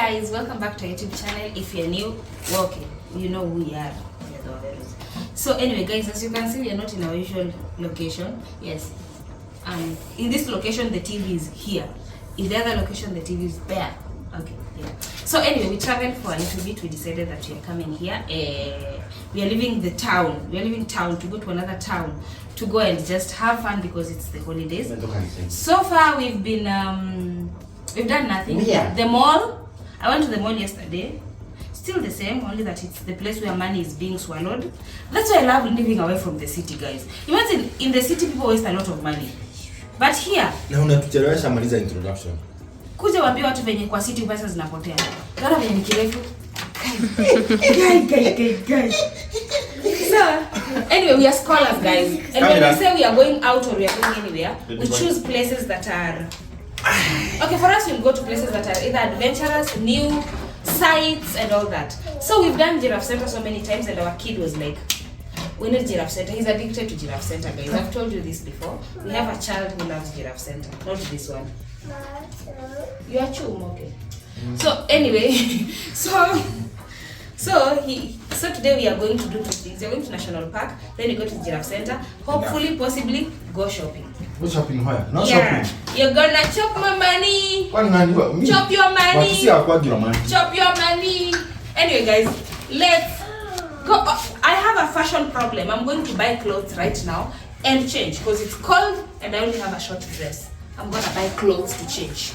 guys, welcome back to our YouTube channel. If you're new, welcome. You know who we are. So anyway guys, as you can see, we are not in our usual location. Yes. In this location the TV is here. In the other location the TV is there. Okay, yeah. So anyway, we traveled for a little bit. We decided that we are coming here. We are leaving the town. We are leaving town to go to another town to go and just have fun because it's the holidays. So far we've been we've done nothing. Yeah. The mall. I went to the mall yesterday. Still the same, only that it's the place where money is being swallowed. That's why I love living away from the city, guys. Imagine in the city people waste a lot of money. But here, na unatuchelewesha maliza introduction. Kuja waambie watu venye kwa city pesa zinapotea. Naona venye ni kirefu. Guys. So, anyway, we are scholars, guys. And when we say we are going out or we are going anywhere, we choose places that are... Okay, for us, we'll go to places that are either adventurous, new, sites, and all that. So we've done Giraffe Center so many times, and our kid was like, we need Giraffe Center. He's addicted to Giraffe Center, guys. I've told you this before. We have a child who loves Giraffe Center, not this one. You are chum, okay. So anyway, so today we are going to do two things. We are going to National Park, then we go to Giraffe Center. Hopefully, possibly, go shopping. Go shopping where? Not yeah. Shopping. You're gonna chop my money. Me? Chop your money. Money. Chop your money. Anyway, guys, let's go. I have a fashion problem. I'm going to buy clothes right now and change because it's cold and I only have a short dress. I'm gonna buy clothes to change.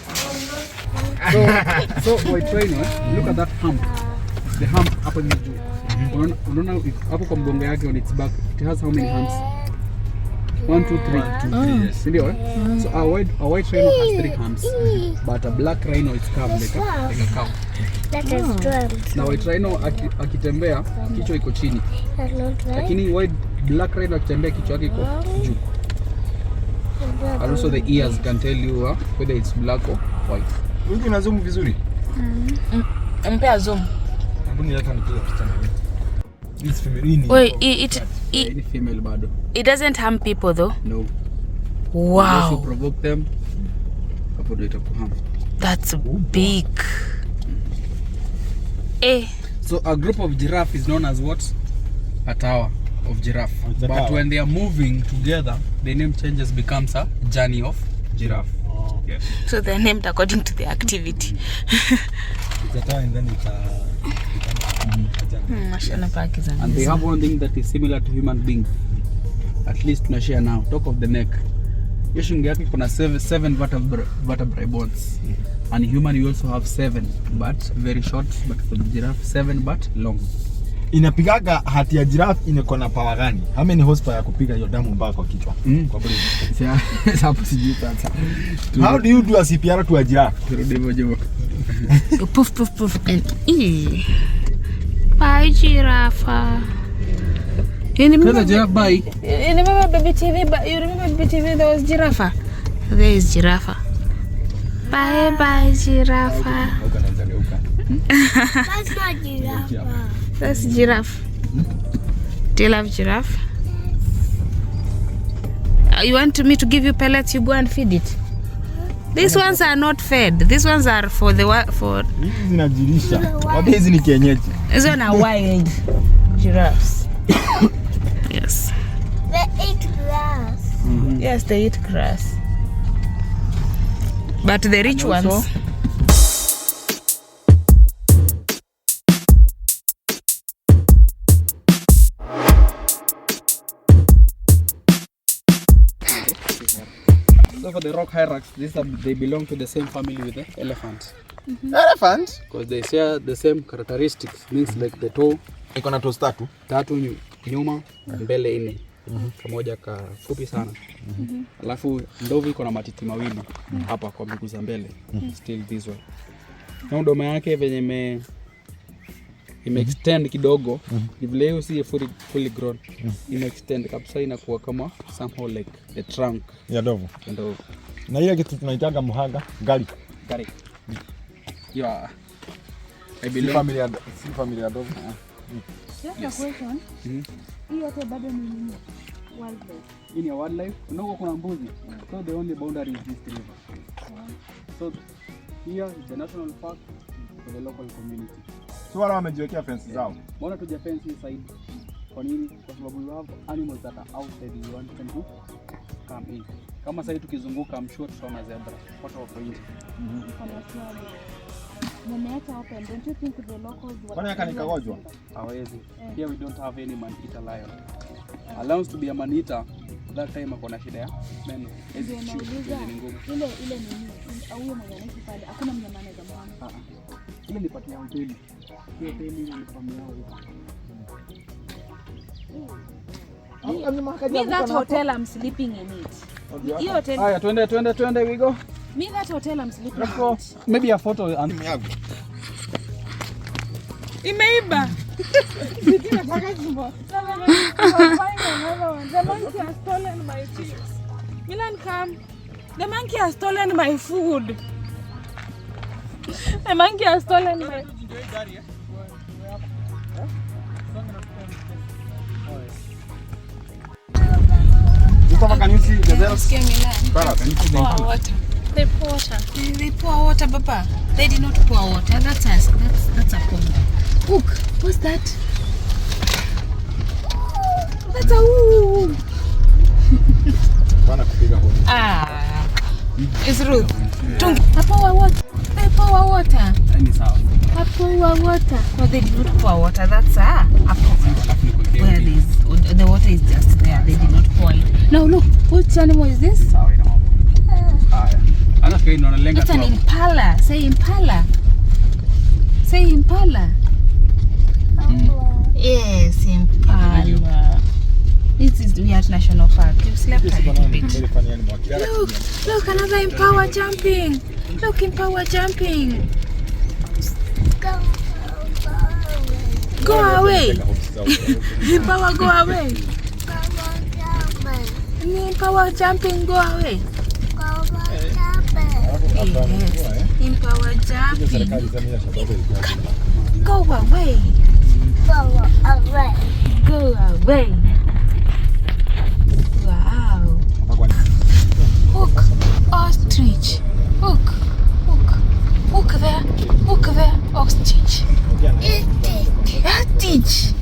So white rhino, look at that hump. The hump up on the juu. Unaona hapo kwa mgongo yake on its back. It has how many humps? 1, 2, 3. Yes. So a white rhino has 3 humps, but a black rhino is carved like a cow. That is 12. Na white rhino akitembea kichwa iko chini. Lakini black rhino akitembea kichwa yake iko juu. And also the ears can tell you whether it's black or white. Wewe una zoom vizuri? Mpea zoom. Mbona hata nipiga picha na wewe? This female. Wait, Any female bado. it doesn't harm people though. No. Wow. Unless you provoke them. Hapo ndio itakuharm. That's big. So a group of giraffe is known as what? A tower of giraffe. But when they are moving together, the name changes, becomes a journey of giraffe. Oh. Yes. So they're named according to the activity. It's a tower and then it's National Park is amazing. And they have one thing that is similar to human being. At least tunashare now. Top of the neck. Hiyo shingo yake kuna 7 vertebrae bones. And human you also have 7, but very short. But for the giraffe 7 but long. Inapigaga hati ya giraffe ina na power gani? How many horsepower ya kupiga hiyo damu mpaka kwa kichwa? Kwa brain. Hapo sijui sasa. How do you do a CPR to a giraffe? Turudi moja. Poof and bye giraffe. You remember giraffe bye? You remember baby TV? You remember baby TV? There was giraffe. There is giraffe. Bye giraffe. That's not giraffe. That's giraffe. Do you love giraffe? You want me to give you pellets? You go and feed it. These ones are not fed. These ones are for the for. Hizi zinajilisha. Wapi hizi ni kienyeji? These one are wild giraffes. Yes. They eat grass. Yes, they eat grass. But the rich ones. So for the rock hyrax, they belong to the same family with the elephant. Elephant? Because they share the same characteristics. Means like the toe. Iko na toes tatu nyuma, mbele 4. Kamoja kafupi sana. Alafu ndovu iko na matiti mawili hapa kwa miguu za mbele. Still this way. Na mdomo yake venye ime-extend kidogo. Vile hiyo si fully grown. Ime-extend kabisa inakuwa kama somehow like the trunk ya ndovu. Na ile kitu tunaitaga muhaga, gari. Yeah. I believe family ya ndovu. Just a question. Hii yote bado ni wildlife. In your wildlife, unako kuna mbuzi. So the only boundary is this river. So here is the national park. for the local community. So wala wamejiwekea fence zao. Mbona tuja fence hii side? Kwa nini? Kwa sababu we have animals that are outside, we want them to come in. Kama sasa tukizunguka, I'm sure tutaona zebra. Watu wako nje. Mmeacha open. Don't you think the locals were... Kwani akanikagojwa? Hawezi. Here we don't have any man-eater lion. Allows to be a man-eater, that time akona shida ya meno. Ndio nauliza ile nini au huyo mwenye anaishi pale hakuna mnyama anaweza mwana. Ile ni pati ya hoteli. Hiyo hoteli ni familia yao. Me that hotel I'm sleeping in it. Hiyo hotel. Haya, twende we go. Me that hotel I'm sleeping. Let's go. Maybe a photo and Imeiba. The monkey has stolen my chips. Milan, come. The monkey has stolen my food. The monkey has stolen my... Can you see the girls? Can you see pour water. They pour water. They pour water, Papa. They did not pour water. That's us. That's a pond. Look, what's that? That's a woo. It's Ruth. Pour water. They pour water. Pour water. No, they did not pour water. That's a pond. Where the water is just there. They did not pour it. Now look, which animal is this? It's an impala. Say impala. Say impala. Yes, impala. This is we at National Park. You slept a little bit. Look, another impala jumping. Look, impala jumping. Go away. Impala, go away. Impala jumping, go away. Yes, impala jumping. Go away. Go away. Wow. Look, ostrich. Look there, ostrich. Ostrich.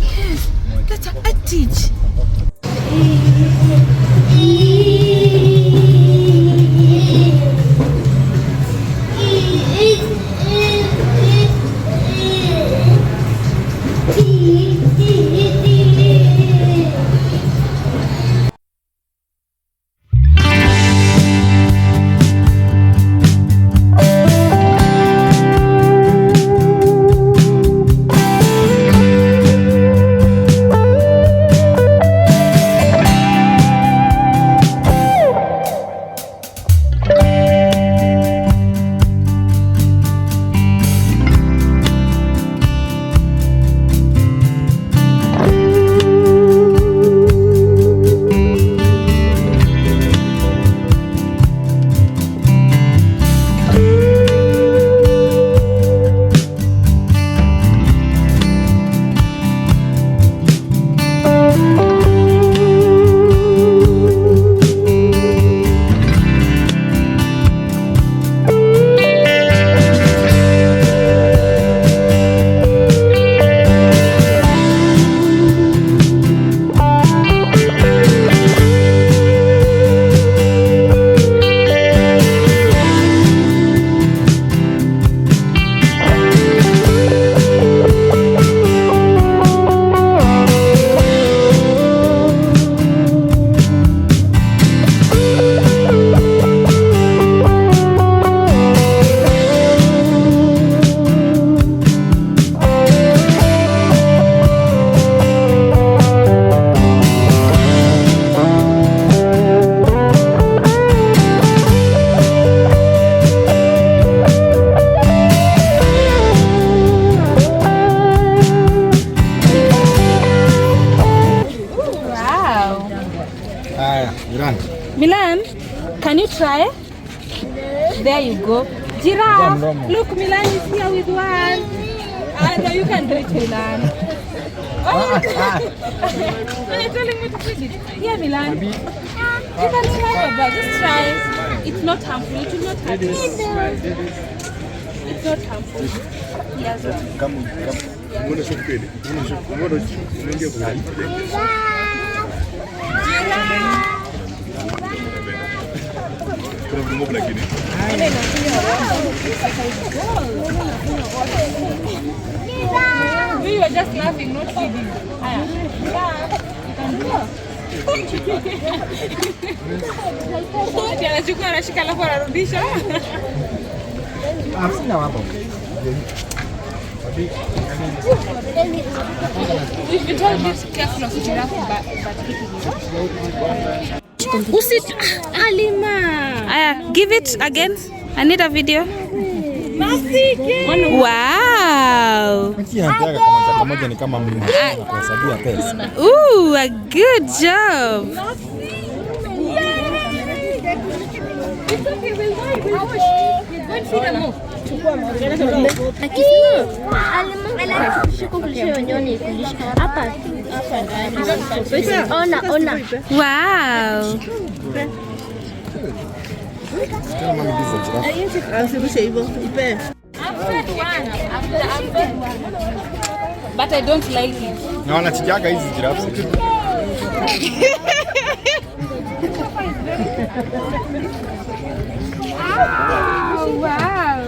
Yes, that's an ostrich. Milan, can you try? There you go. Giraffe. Look, Milan is here with one. No, you can do it, Milan. Oh, you're telling me to feed it. Here, Milan. You can try, Baba. Just try. It's not harmful. It will not hurt you. It's not harmful. Yes. You are just laughing, not feeding. Anachukua anashika alafu anarudisha. Sina wapo. You told me to be careful of giraffe, but Usit Alima. Aya, give it again. I need a video. Wow. Kama ni kama kuhesabia pesa. Ooh, a good job. Wow. But I don't like it. Na wanachijaga hizi giraffes. Wow.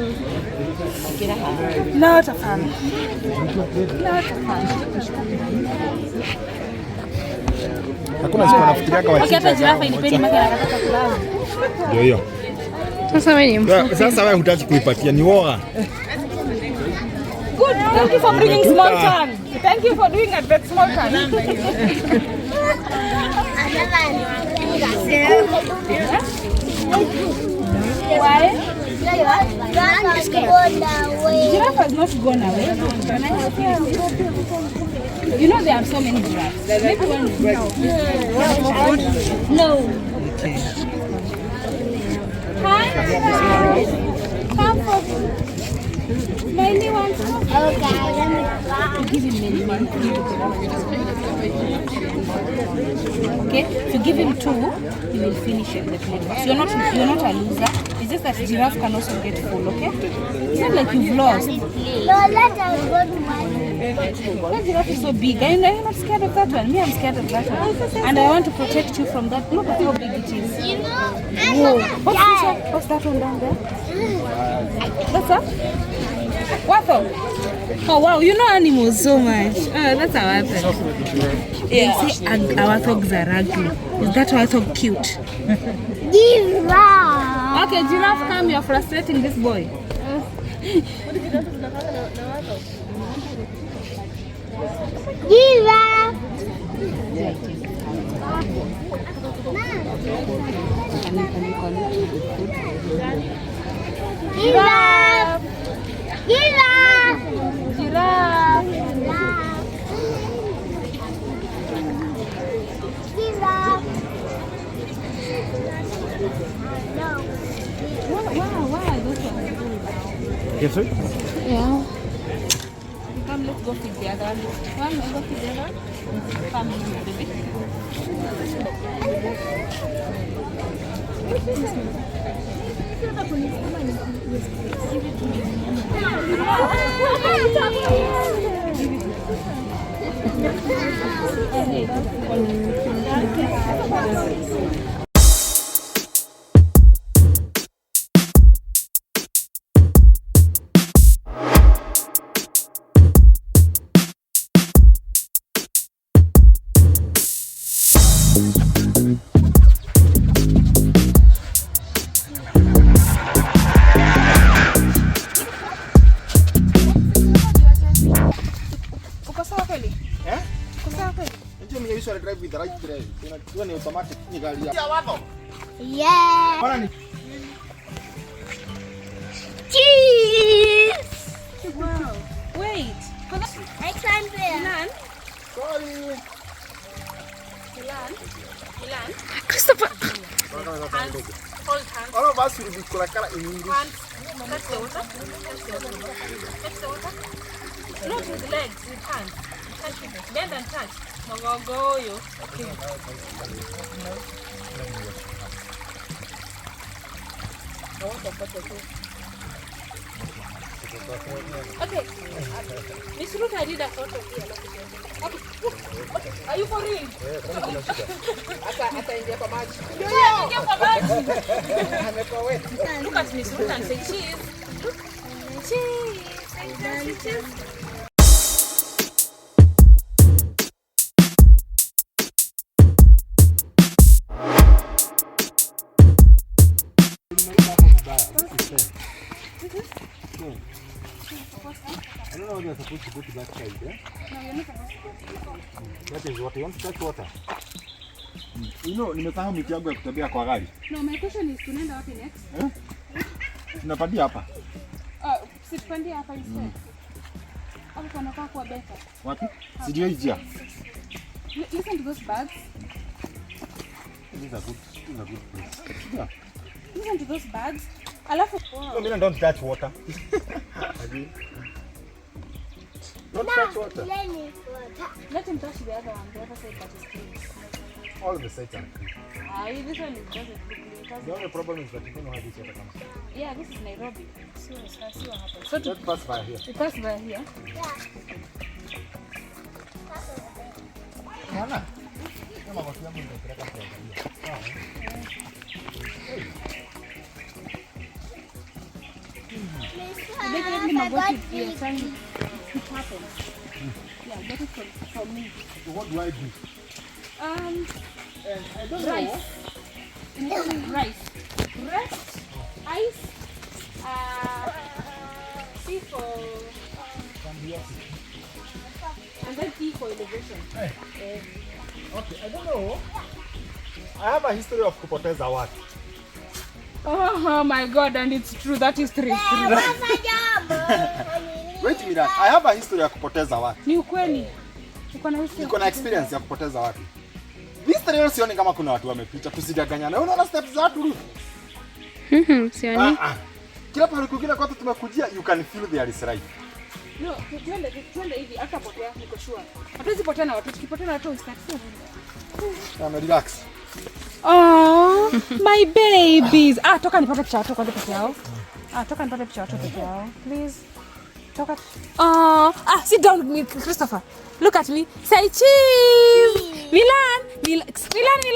Not a fan. Hakuna siku nafikiria kwa Okay, hata giraffe inipeni maki anataka kulala. Ndio hiyo. Sasa wewe ni mfupi. Sasa wewe hutaki kuipatia ni woga. Good. Thank you for bringing small tongue. Thank you for doing a that small tongue. Why? Giraffe has not gone away. Can I help you? You know there are so many giraffes. Maybe one is no. Hi. Come for my new one. Give him many. Okay, if you give him 2, he will finish it. The plate. So you're not a loser. It's just that giraffe can also get full. Okay, it's not like you've lost. No, let us go to my. That giraffe is so big. I know you're not scared of that one. Me, I'm scared of that one, and I want to protect you from that. Look at how big it is. Whoa! What's that one down there? That's a watho. Oh wow, you know animals so much. Oh, that's a watho. They say warthogs are ugly. Is that warthog cute? Giraffe. Okay, giraffe, come. You're frustrating this boy. Giraffe. Giraffe. Giraffe. Giraffe. Giraffe. Wow, those ones. Yes, sir. Yeah. Come, let's go feed the other one. Come, let's go feed the other one. Come, baby. Drive with the right drive. You ni automatic ni gari ya wapo. Yeah. Bora ni Cheese. Wow. Wait. I climbed there. Milan? sorry. Milan? Christopher. Hands. Hold hands. All of us will be kula in English. Hands. Touch the water. Touch the water. Touch the water. Not with legs, with hands. Touch it. Bend and touch. Go you. Okay. Okay. Miss Ruth, I did a photo here. Okay. Are you for real? Ataingia kwa maji. Ataingia kwa maji. Look at Miss Ruth and say cheese. Cheese. Say cheese. I don't know what you're supposed to go to that side, eh? No, you're not supposed to go. That is water. You want to touch water? You know, nimesahau miti yangu ya kutembea kwa gari. No, my question is tunaenda wapi next? Eh? Tunapandia hapa. Situpandia hapa instead. Hapo panakaa kuwa better. Wapi? Sidio hijia. Listen to those birds. These are good place. Yeah. Listen to those birds. Alafu No, Milan, don't touch water. Don't touch water. let him touch the other one. The other side that is clean. All the sides are clean. This one is doesn't look clean. The only problem is that you don't know how this water comes. Yeah, this is Nairobi. See what happens. So let's pass by here. We pass by here. Mana? Kama watu yangu nitapeleka kuangalia. Sawa. Definitely my body is trying to happen. Yeah, get it from me. So what do I do? I don't know. Rice. Rice. Rest. Ice. C for and then E for elevation. Hey. Okay, I don't know. I have a history of kupoteza watu. Oh my God, and it's true. That is true. Wait a minute. I have a history ya kupoteza watu. Ni ukweli. Niko na experience ya kupoteza watu. This trail sioni kama kuna watu wamepita, tusidanganyane. Unaona steps za watu? Sioni. Kila pale kukina kwa tumekujia, you can feel there is right. No, tuende hivi hata potea niko sure. Hatuwezi potea na watu, tukipotea na watu we start. Relax. Oh, my babies. Toka nipate picha watu peke yao. Toka nipate picha watu peke yao. Please. Toka. Sit down with me, Christopher. Look at me. Say cheese. Milan,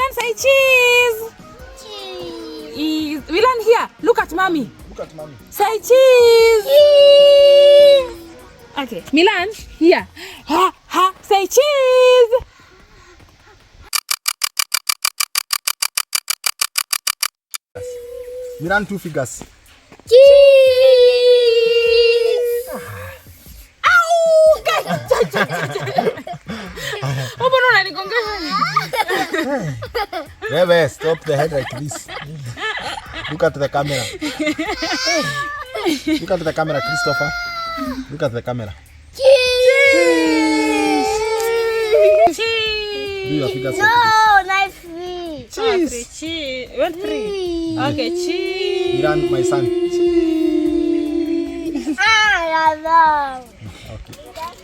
say cheese. Cheese. Milan here. Look at mommy. Look at mommy. Say cheese. Cheese. Okay. Milan here. Say cheese. Milan, 2 figures. Cheese. Mbona unanigongesha? Rebe, stop the head like this. Look at the camera. Look at the camera, Christopher. Look at the camera. Cheese. Do your figures. No, not free. Cheese. Cheese. You want free? Okay, cheese. Milan, my son. I love. Okay.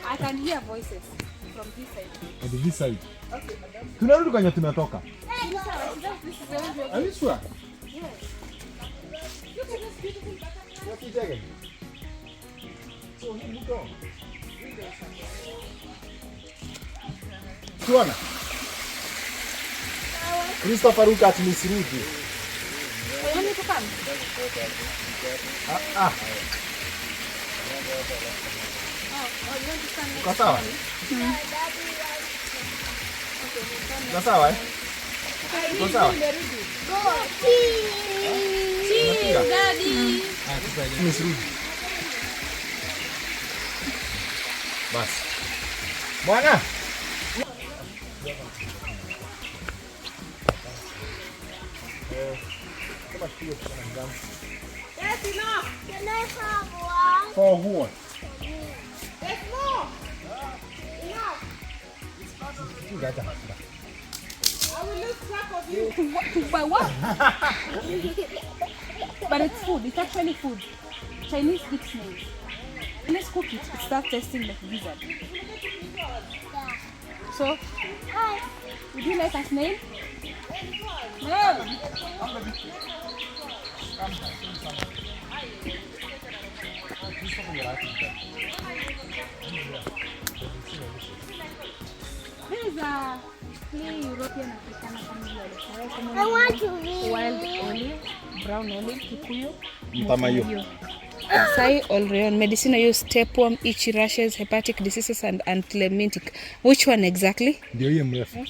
I can hear voices from this side. On this side. Okay. Tunarudi kwenye tumetoka. This is the one. Are you sure? Yes. Look at this beautiful butterfly. What is it? So he moved on. Tuona. Christopher, look at Miss Ruth. You want me to come? You want to stand next Uko sawa? Uko sawa eh? Uko sawa? Cheese, daddy. Miss Ruth. Bas. Bwana. That's enough. Can I have one? For what? There's more. Enough. I will lose track of you. By what? But it's food. It's actually food. Chinese eat snails. Let's cook it. It starts tasting like lizard. So, would you like a snail? No. There is a plain European Africana family olive. I want to read. Wild olive, brown olive, Kikuyu, Mtamayo. Sai Olreon, medicinal use, tapeworm, itchy rashes, hepatic diseases and anthelmintic. Which one exactly? Ndio hiyo mrefu.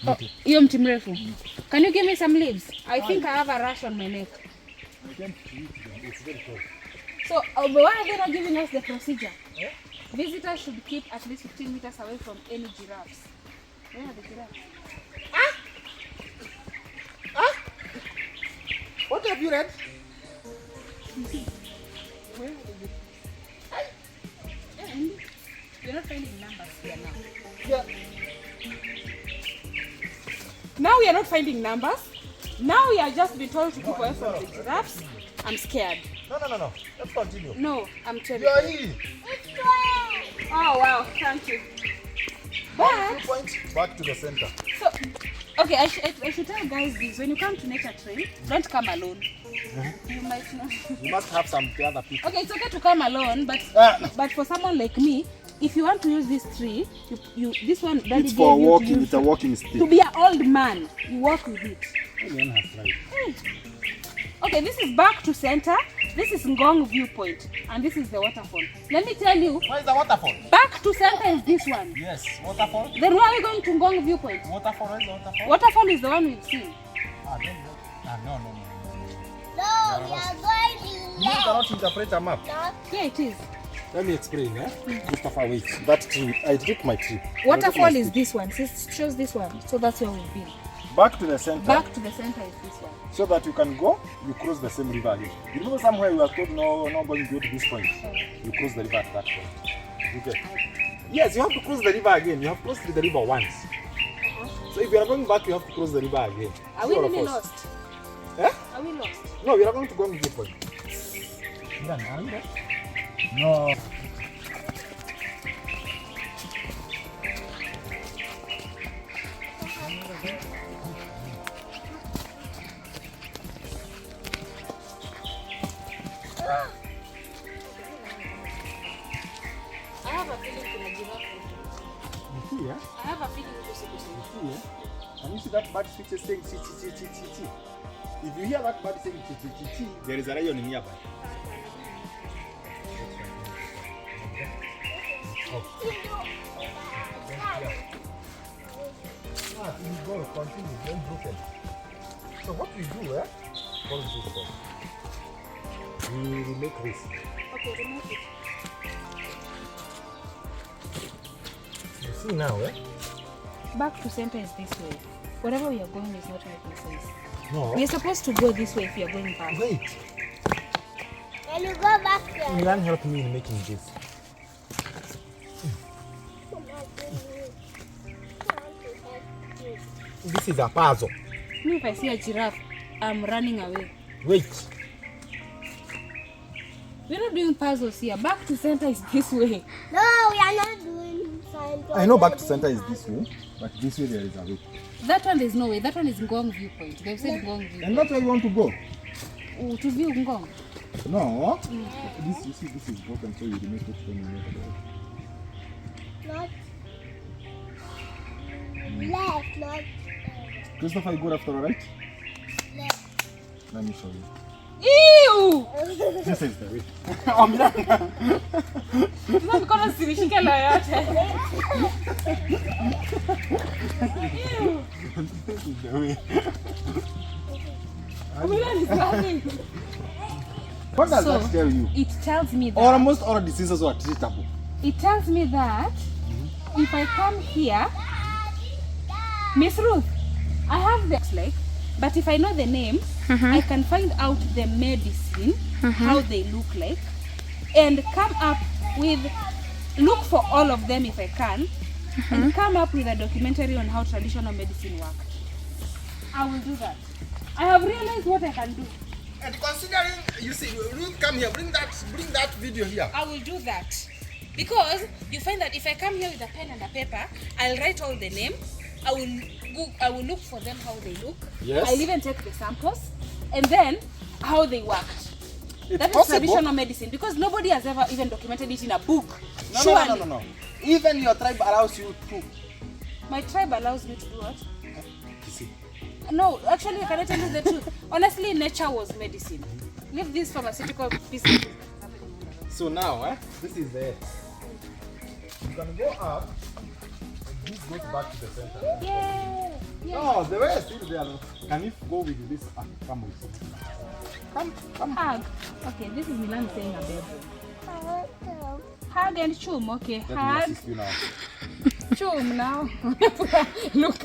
Oh, hiyo mti mrefu. Can you give me some leaves? I think I have a rash on my neck. It's very close. So, why are they not giving us the procedure? Visitors should keep at least 15 meters away from any giraffes. Where are the giraffes? What have you read? Where are the giraffes? You're not finding numbers here now. Yeah. Now we are not finding numbers. Now we are just being told to keep away from the giraffes. I'm scared. No. Let's continue. No, I'm You are terrified. here. It's 12. Oh wow, thank you. 2 But points back to the center. so, okay, I should tell guys this: when you come to nature trail, don't come alone. You might not. You must have some other people. Okay, it's okay to come alone, but for someone like me, if you want to use this tree, you this one Daddy It's for gave you to walking. use It's a walking stick. to be an old man. You walk with it. Everyone has right. Okay, this is back to center. This is Ngong viewpoint, and this is the waterfall. Let me tell you, Where is the waterfall? back to center is this one. Yes, waterfall. Then why are we going to Ngong viewpoint? Waterfall, where is the waterfall? Waterfall is the one we've seen. No. No, we are going You left. cannot interpret a map. Yeah, it is. Let me explain, Christopher, wait. That tree, I took my tree. Waterfall is this one. It shows this one. So that's where we've been. Back to the center. Back to the center is this one. So that you can go, you cross the same river again. You remember somewhere you were told no going to go to this point. You cross the river at that point. Okay. Yes, you have to cross the river again. You have crossed the river once. So if you are going back, you have to cross the river again. Are we All of really us. lost? Eh? Are we lost? No, we are going to go to this point. No. I have a feeling kuna giraffe. You see, yeah? I have a feeling it's supposed to You see, yeah? Can you see that bird speech saying chi chi chi chi chi? If you hear that bird saying chi chi chi chi, there is a lion nearby. You go continue, don't broken. So what we do, follow this step. We will make this. Okay, remove it. You see now, Back to center is this way. Wherever we are going is not making sense. No. We are supposed to go this way if we are going back. Wait. Can you go back there? Milan help me in making this. This is a puzzle. Me, if I see a giraffe, I'm running away. Wait. We're not doing puzzles here. Back to center is this way. No, we are not doing science. I know back to center is this way, but this way there is a way. That one there's no way. That one is Ngong viewpoint. They've said Ngong viewpoint. And that's where you want to go? To view Ngong. No. This, you see, this is broken, so you remove it when you make it. Not left, not Christopher, you go after, right? left. Let me show you. Ew! This is the way. Sasa mikono sivishike la yote. This is the way. Milan is laughing. What does So, that tell you? It tells me that Almost all diseases are treatable. it tells me that if I come here, Miss Ruth, I have the like, but if I know the name, I can find out the medicine, how they look like, and come up with, look for all of them if I can, and come up with a documentary on how traditional medicine works. I will do that. I have realized what I can do. And considering, you see, Ruth, come here, bring that video here. I will do that. Because you find that if I come here with a pen and a paper, I'll write all the names. I will look for them how they look. Yes. I'll even take the samples and then how they worked. That is traditional medicine because nobody has ever even documented it in a book. No. Even your tribe allows you to. My tribe allows me to do what? You see. No, actually, I cannot tell you the truth. Honestly, nature was medicine. Leave this pharmaceutical pieces. So now, this is the. You can go up. This goes back to the center. Yeah. No, the way is still there. Can you go with this? Come with me. Come. Hug. Okay, this is Milan saying a bedroom. Hug and chum. Okay, Let me hug. assist you now. Chum now. Look.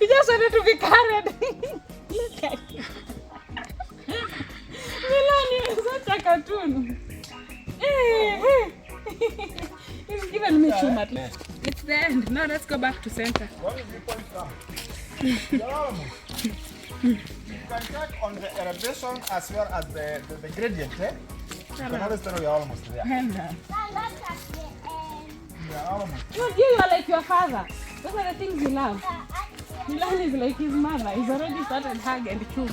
You just wanted to be carried. Look at you. Milan is such a cartoon. He's given me chum at least. It's the end. Now let's go back to center. What is the point from? You're almost. You can check on the elevation as well as the gradient, eh? You can always tell you're almost there. You're almost. You are like your father. Those are the things you love. Milan is like his mother. He's already started hug and chew.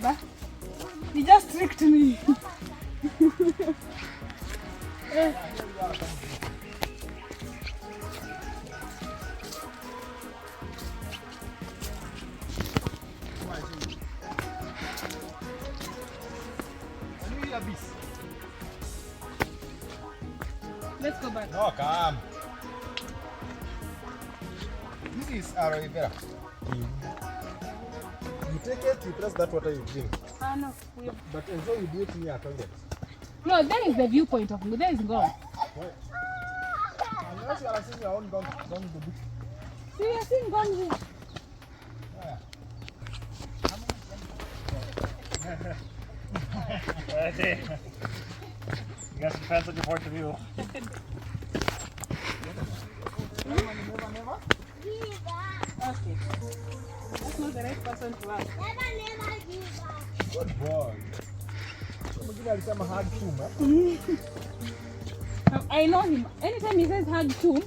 Baba, he just tricked me. Let's go back. No, come. This is aloe vera. You take it, you press that water, you drink. No. But ensure you do it near a toilet. No, that is the viewpoint of me. There is God. Why? Unless you are seeing your own gone the book. See, you're seeing God here. You guys depends on your point of view. Okay. That's not the right person to ask. Good boy. Hard too, I know him. Anytime he says hug too,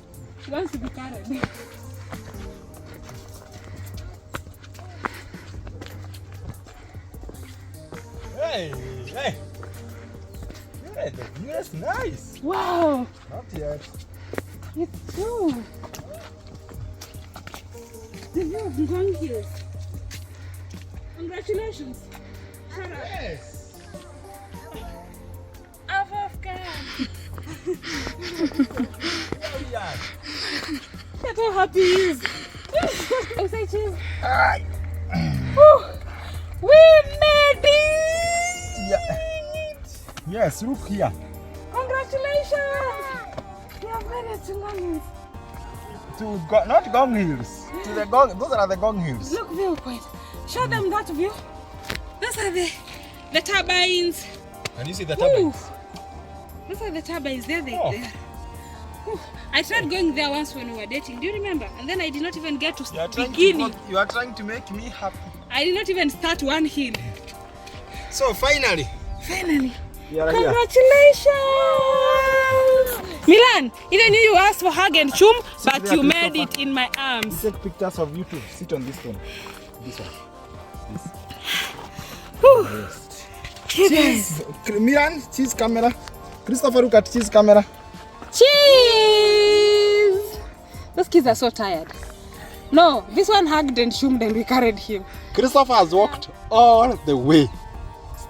he wants to be carried. Hey. Yeah, the view is nice. Wow, Not yet. it's true. The view of the Gong Hills. Congratulations. Yes. Afghan. Here we are. Look how happy he is. I say cheese. Alright. We made it! Yeah. Yes, look here. Congratulations! We have made it to Gong Hills. Not Gong Hills. To the Gong. Those are the Gong Hills. Look viewpoint. Show them that view. Those are the turbines. Can you see the Ooh. turbines? Those are the turbines. There they Oh. there. Ooh. I tried going there once when we were dating. Do you remember? And then I did not even get to begin. You are trying to make me happy. I did not even start one hill. So finally. Finally. You are here. Congratulations! Milan, even you asked for hug and chum, but there, you made Christopher. it in my arms. Take pictures of you too. Sit on this one. This one. This. Whew. Cheese. Miran, cheese camera. Christopher, look at cheese camera. Cheese! Those kids are so tired. No, this one hugged and shummed and we carried him. Christopher has walked all the way.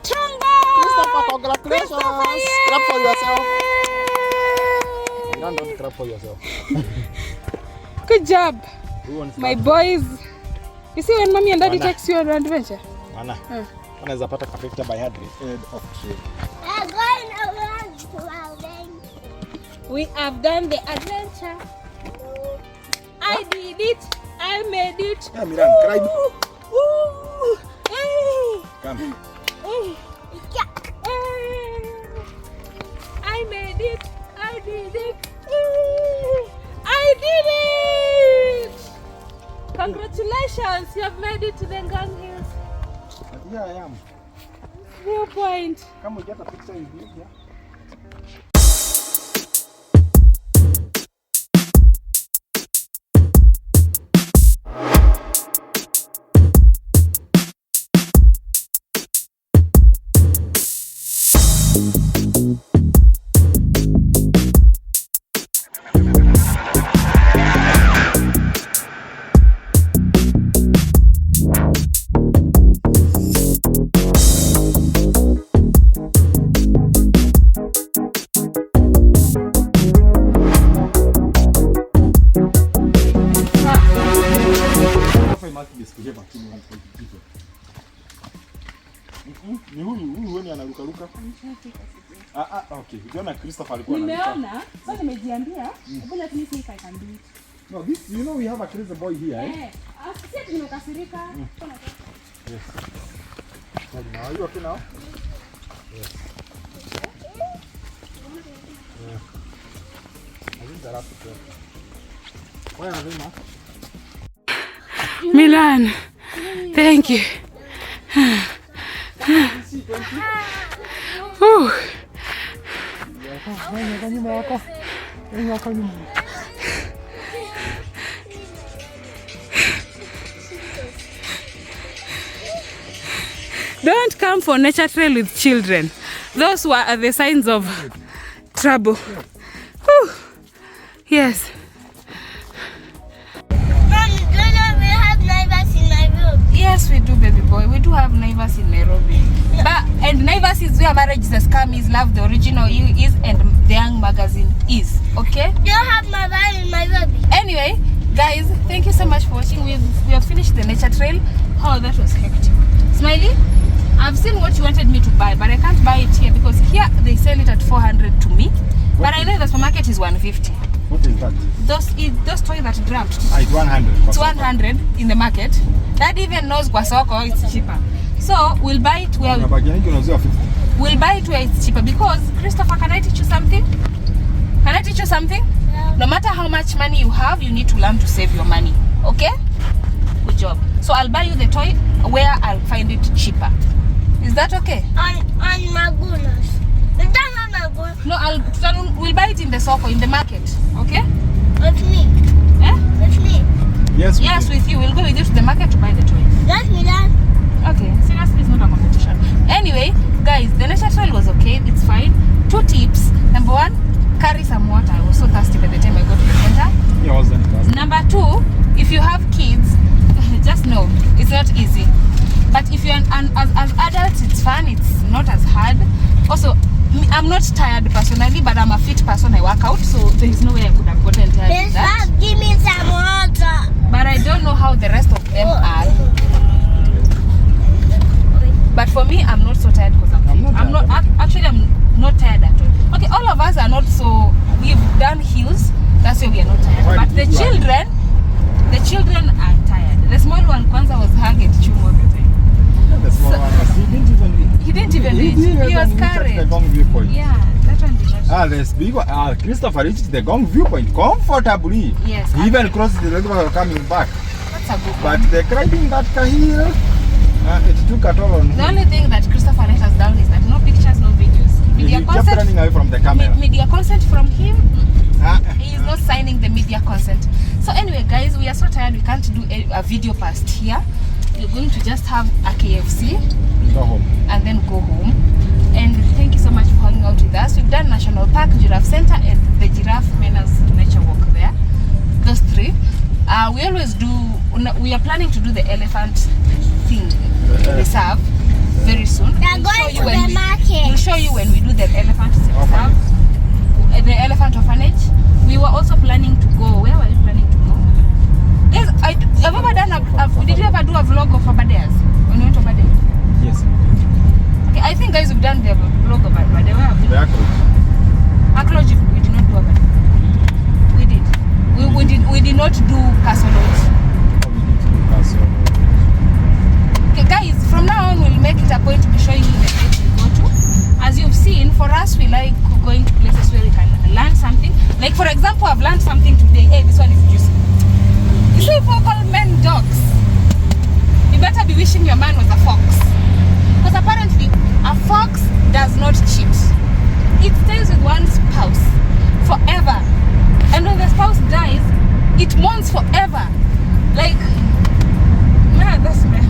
Stronger! Christopher, congratulations. Christopher, yay! Clap for yourself. Miran, don't clap for yourself. Good job, Who wants my that? boys. You see when mommy and daddy Anna. takes you on an adventure? Anna. Unaweza pata kafekta by head of tree. We're going around to our bench. We have done the adventure. I did it. I made it. Yeah, Miran, cry. Ooh. Hey. Come. Hey. Hey. I made it. I did it. Hey. I did it. Congratulations. You have made it to the Gong Hills. Here I am. Viewpoint. Come we get a picture with you here. Ni huyu wewe anaruka ruka. Okay. Unaona Christopher alikuwa anaruka. Nimeona, sasa nimejiambia, mbona tu think I can do it. No, this we have a crazy boy here, eh? Sisi tumekasirika. Yes. So now are you okay now? Yes. Yeah. I think that up to. Where are they now? Milan, thank you. Don't come for nature trail with children. Those are the signs of trouble. Whew. Yes. Yes, we do, baby boy. We do have Naivas in Nairobi. And Naivas is where Marriage is a Scam is Love, the original is, and the Young magazine is. Okay? You have my van in Nairobi. Anyway, guys, thank you so much for watching. We have finished the nature trail. Oh, that was hectic. Smiley, I've seen what you wanted me to buy, but I can't buy it here because here they sell it at 400 to me. But I know the supermarket is 150. What is that? Those toys that dropped. It's 100. It's 100 in the market. That even knows kwa soko it's cheaper. So we'll buy it where we'll buy it where it's cheaper because Christopher, can I teach you something? Can I teach you something? Yeah. No matter how much money you have, you need to learn to save your money. Okay? Good job. So I'll buy you the toy where I'll find it cheaper. Is that okay? On my goodness. No, we'll buy it in the soko, in the market. Okay? With me. Eh? With me. Yes, yes, with you. We'll go with you to the market to buy the toy. Let me learn. Okay, seriously, it's not a competition. Anyway, guys, the nature trail was okay. It's fine. 2 tips. Number 1, carry some water. I was so thirsty by the time I got to the center. Yeah, I wasn't thirsty. Number 2, if you have kids, just know it's not easy. But if you're as adults, it's fun. It's not as hard. Also, I'm not tired personally, but I'm a fit person. I work out, so there is no way I could have gotten tired with that. Give me some water. But I don't know how the rest of them are. But for me, I'm not so tired because I'm not tired at all. Okay, all of us are not so. We've done hills. That's why we are not tired. But the children are tired. The small one, Kwanza, was hugging Chumo all the time. The small one, he didn't even reach. He was carried. The Gong viewpoint. Yeah, that one did not. This big one, Christopher reached the Gong viewpoint comfortably. Yes. He even crossed the river coming back. That's a good one. But the climbing that hill, it took a toll on him. The only thing that Christopher let us down is that no pictures, no videos. He kept running away from the camera. Media consent from him. He is not signing the media consent. So anyway, guys, we are so tired. We can't do a video past here. We're going to just have a KFC. Go home. And then go home. And thank you so much for hanging out with us. We've done National Park, Giraffe Center, and the Giraffe Menace Nature Walk there. Those 3. We always do. We are planning to do the elephant thing, reserve, very soon. We're going to the market. We'll show you when we do the elephant reserve, the elephant orphanage. We were also planning to go. Where were you planning to go? Yes, I've ever done did you ever do a vlog of Abadeas when we went to Abadea? Yes. Okay, I think, guys, we've done the vlog of Abadea. Where have we? The Acroage, we did not do Abadea. We did. We did not do Castle Lodge. We did do Castle. Okay, guys, from now on we'll make it a point to be showing you the place we go to. As you've seen, for us, we like going to places where we can learn something. Like, for example, I've learned something today. Hey, this one is juicy. You see, people call men dogs. You better be wishing your man was a fox. Because apparently, a fox does not cheat. It stays with one spouse forever. And when the spouse dies, it mourns forever. Like, man, that's man.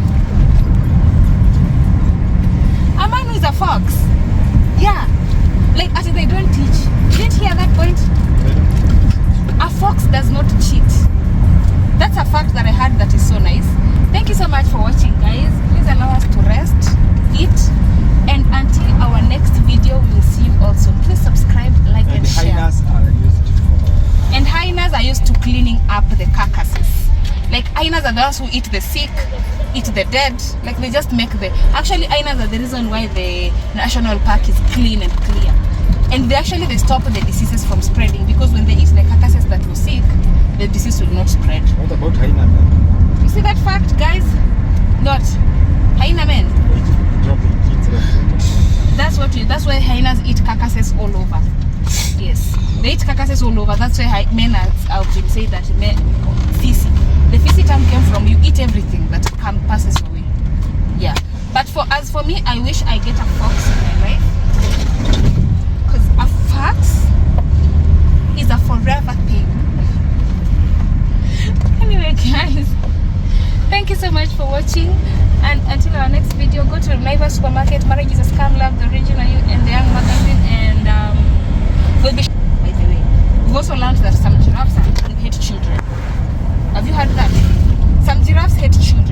A man who is a fox, yeah, hear that point? A fox does not cheat. That's a fact that I heard that is so nice. Thank you so much for watching, guys. Please allow us to rest, eat, and until our next video, we will see you also. Please subscribe, like, and share. And hyenas are used to cleaning up the carcasses. Like hyenas are the ones who eat the sick, eat the dead. Like they just make the. Actually, hyenas are the reason why the national park is clean and clear. And they stop the diseases from spreading, because when they eat the carcasses that were sick, the disease will not spread. What about hyena men? You see that fact, guys? Not hyena men. Dropping kids left. That's why hyenas eat carcasses all over. Yes, they eat carcasses all over. That's why men have been saying that men feces. The feces term came from you eat everything that passes your way. Yeah, but as for me, I wish I get a fox in my life, because a fox is a forever thing. Anyway, guys, thank you so much for watching, and until our next video, go to Naivas Supermarket. Marriage is a Scam, Love the Original You, and the Young Magazine, and we'll be. By the way, we've also learned that some giraffes hate children. Have you heard that? Some giraffes hate children.